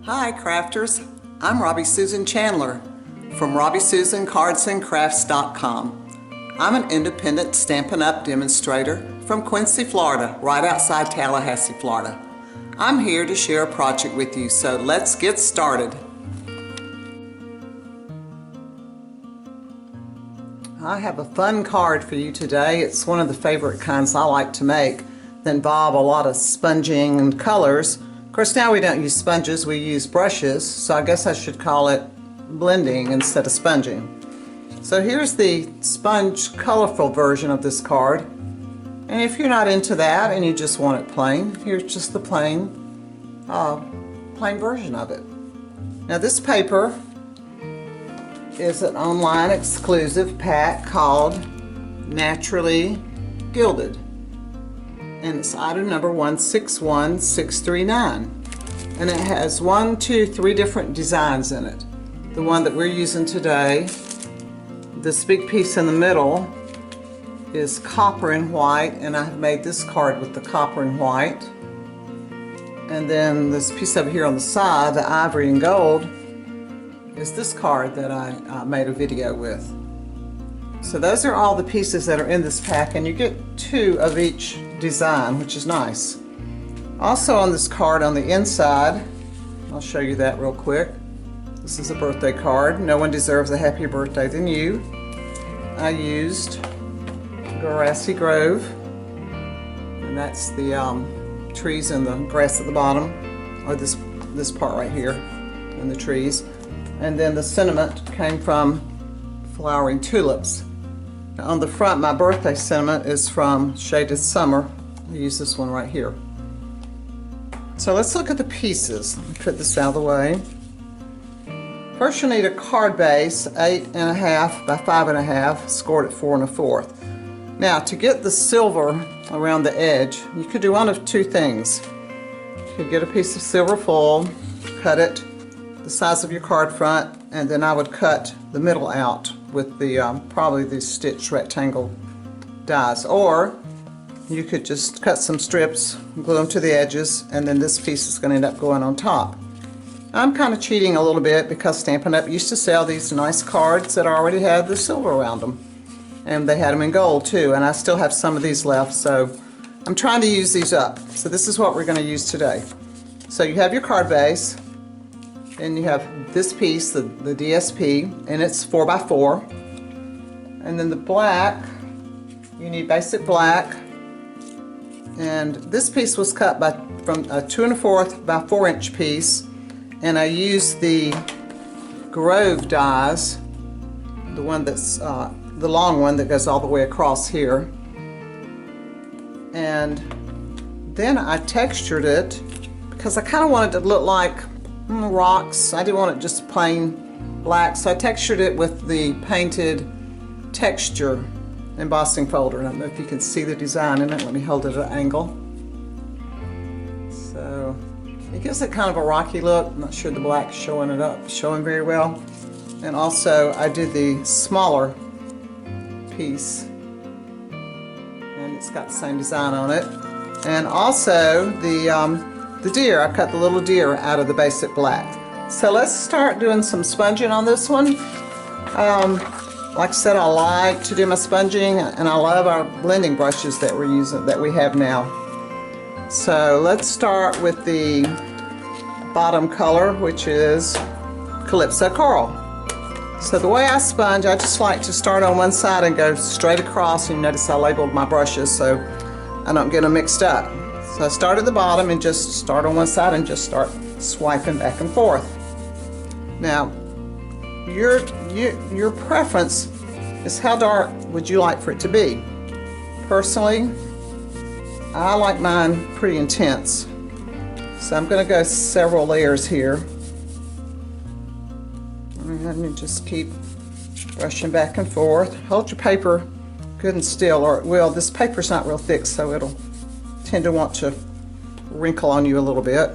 Hi crafters, I'm Robbie Susan Chandler from RobbieSusanCardsandCrafts.com. I'm an independent Stampin' Up! Demonstrator from Quincy, Florida, right outside Tallahassee, Florida. I'm here to share a project with you, so let's get started. I have a fun card for you today. It's one of the favorite kinds I like to make that involve a lot of sponging and colors. Of course, now we don't use sponges, we use brushes, so I guess I should call it blending instead of sponging. So here's the sponge colorful version of this card. And if you're not into that and you just want it plain, here's just the plain version of it. Now this paper is an online exclusive pack called Naturally Gilded. And it's item number 161639. And it has 3 different designs in it. The one that we're using today, this big piece in the middle, is copper and white, and I've made this card with the copper and white. And then this piece over here on the side, the ivory and gold, is this card that I made a video with. So those are all the pieces that are in this pack, and you get 2 of each design, which is nice. Also on this card on the inside, I'll show you that real quick. This is a birthday card. No one deserves a happier birthday than you. I used Grassy Grove, and that's the trees and the grass at the bottom, or this part right here, and the trees. And then the sentiment came from Flowering Tulips. Now on the front, my birthday sentiment is from Shaded Summer. I use this one right here. So let's look at the pieces. Let me put this out of the way. First you'll need a card base, 8.5 by 5.5, scored at 4 1/4. Now to get the silver around the edge, you could do one of 2 things. You could get a piece of silver foil, cut it the size of your card front, and then I would cut the middle out with the probably these stitched rectangle dies. Or you could just cut some strips, glue them to the edges, and then this piece is going to end up going on top. I'm kind of cheating a little bit because Stampin' Up! Used to sell these nice cards that already had the silver around them. And they had them in gold too, and I still have some of these left, so I'm trying to use these up. So this is what we're going to use today. So you have your card base, and you have this piece, the DSP, and it's 4 by 4. And then the black, you need basic black. And this piece was cut from a 2 1/4 by 4 inch piece, and I used the Grove dies, the one that's the long one that goes all the way across here. And then I textured it because I kind of wanted it to look like rocks. I didn't want it just plain black, so I textured it with the painted texture embossing folder. I don't know if you can see the design in it. Let me hold it at an angle. So it gives it kind of a rocky look. I'm not sure the black's showing very well. And also I did the smaller piece, and it's got the same design on it. And also the deer, I cut the little deer out of the basic black. So let's start doing some sponging on this one. Like I said, I like to do my sponging, and I love our blending brushes that we're using, that we have now. So let's start with the bottom color, which is Calypso Coral. So the way I sponge, I just like to start on one side and go straight across. And you notice I labeled my brushes so I don't get them mixed up. So I start at the bottom and just start on one side and just start swiping back and forth. Now, your preference is how dark would you like for it to be. Personally, I like mine pretty intense. So I'm going to go several layers here. And you just keep brushing back and forth. Hold your paper good and still, or well, this paper's not real thick, so it'll tend to want to wrinkle on you a little bit.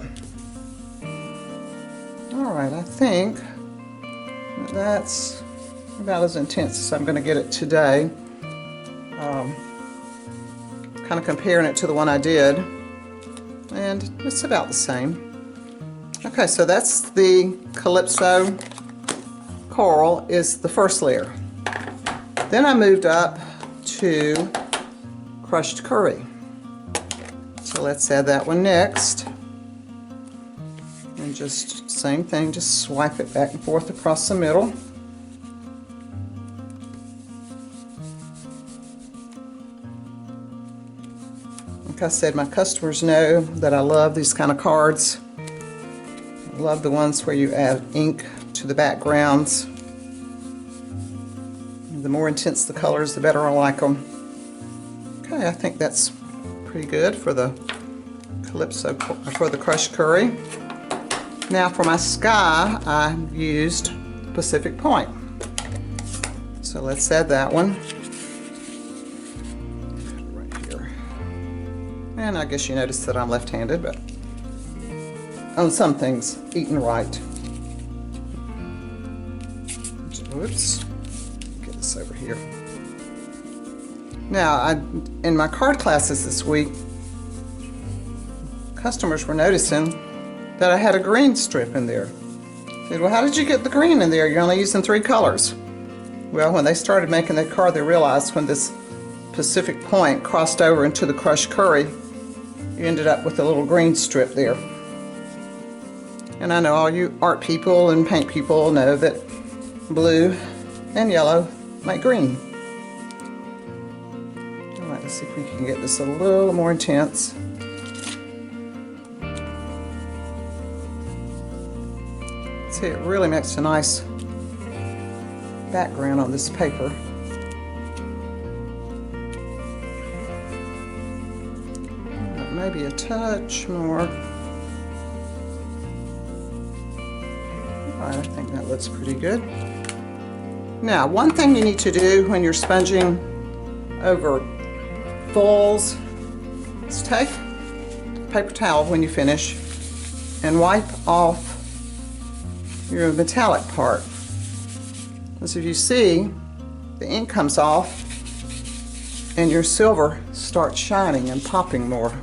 Alright, I think that's about as intense as I'm going to get it today. Kind of comparing it to the one I did, and it's about the same. Okay, so that's the Calypso Coral is the first layer. Then I moved up to Crushed Curry. So let's add that one next. And just same thing, just swipe it back and forth across the middle. Like I said, my customers know that I love these kind of cards. I love the ones where you add ink to the backgrounds. The more intense the colors, the better I like them. Okay, I think that's pretty good for the Calypso, for the Crushed Curry. Now for my sky, I used Pacific Point. So let's add that one. Right here. And I guess you noticed that I'm left-handed, but on some things, eating right. Whoops. Get this over here. Now, in my card classes this week, customers were noticing that I had a green strip in there. I said, well, how did you get the green in there? You're only using 3 colors. Well, when they started making that card, they realized when this Pacific Point crossed over into the Crushed Curry, you ended up with a little green strip there. And I know all you art people and paint people know that blue and yellow make green. All right, let's see if we can get this a little more intense. See, it really makes a nice background on this paper. Maybe a touch more. All right, I think that looks pretty good. Now, one thing you need to do when you're sponging over foils is take a paper towel when you finish and wipe off your metallic part. As if you see, the ink comes off and your silver starts shining and popping more.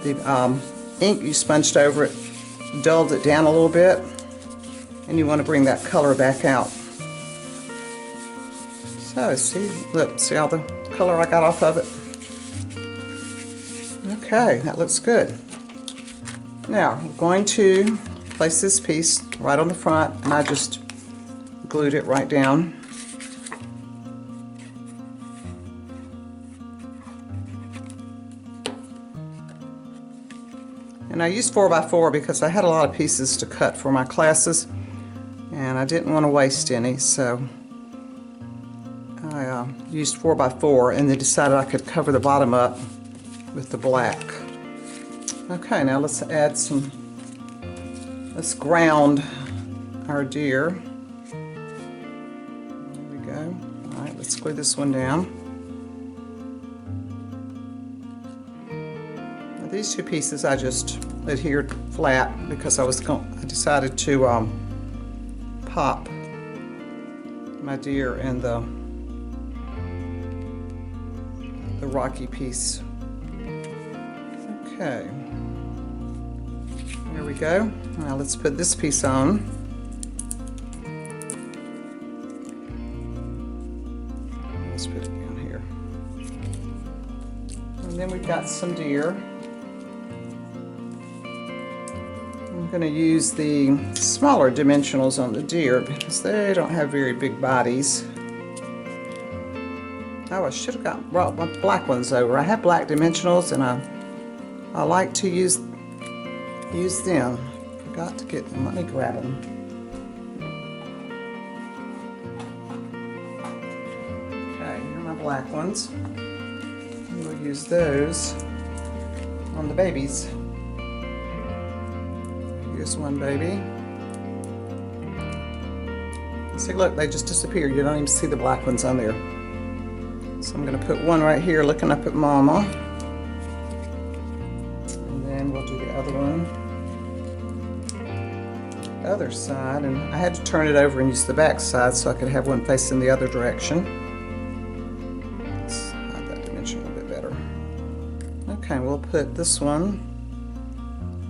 The ink you sponged over it dulled it down a little bit, and you want to bring that color back out. So see, look, see all the color I got off of it? Okay, that looks good. Now, I'm going to place this piece right on the front, and I just glued it right down. And I used 4x4 because I had a lot of pieces to cut for my classes, and I didn't want to waste any, so I used 4x4 and then decided I could cover the bottom up with the black. Okay, now let's add some, let's ground our deer. There we go. All right, let's glue this one down. Now, these 2 pieces I just adhered flat because I decided to pop my deer and the rocky piece. Okay, there we go. Now let's put this piece on. Let's put it down here. And then we've got some deer. I'm going to use the smaller dimensionals on the deer because they don't have very big bodies. Oh, I should have brought my black ones over. I have black dimensionals and I like to use them. Forgot to get them. Let me grab them. Okay, here are my black ones. And we'll use those on the babies. Here's one baby. See, look, they just disappear. You don't even see the black ones on there. So I'm going to put one right here looking up at Mama. And then we'll do the other one. Other side, and I had to turn it over and use the back side so I could have one facing the other direction. Let's hide that dimension a little bit better. Okay, we'll put this one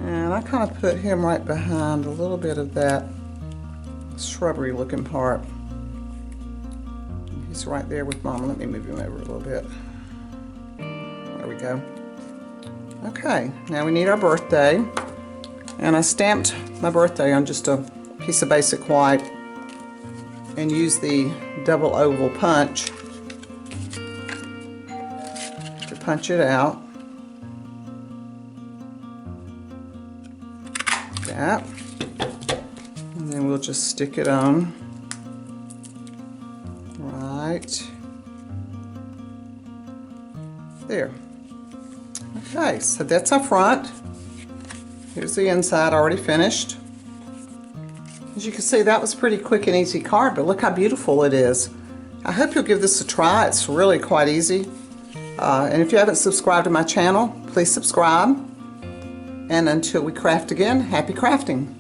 And I kind of put him right behind a little bit of that shrubbery looking part. He's right there with Mama. Let me move him over a little bit. There we go. Okay, now we need our birthday. And I stamped my birthday on just a piece of basic white and used the double oval punch to punch it out. That. And then we'll just stick it on right there. Okay, so that's our front. Here's the inside already finished. As you can see, that was a pretty quick and easy card, but look how beautiful it is. I hope you'll give this a try. It's really quite easy. And if you haven't subscribed to my channel, please subscribe. And until we craft again, happy crafting.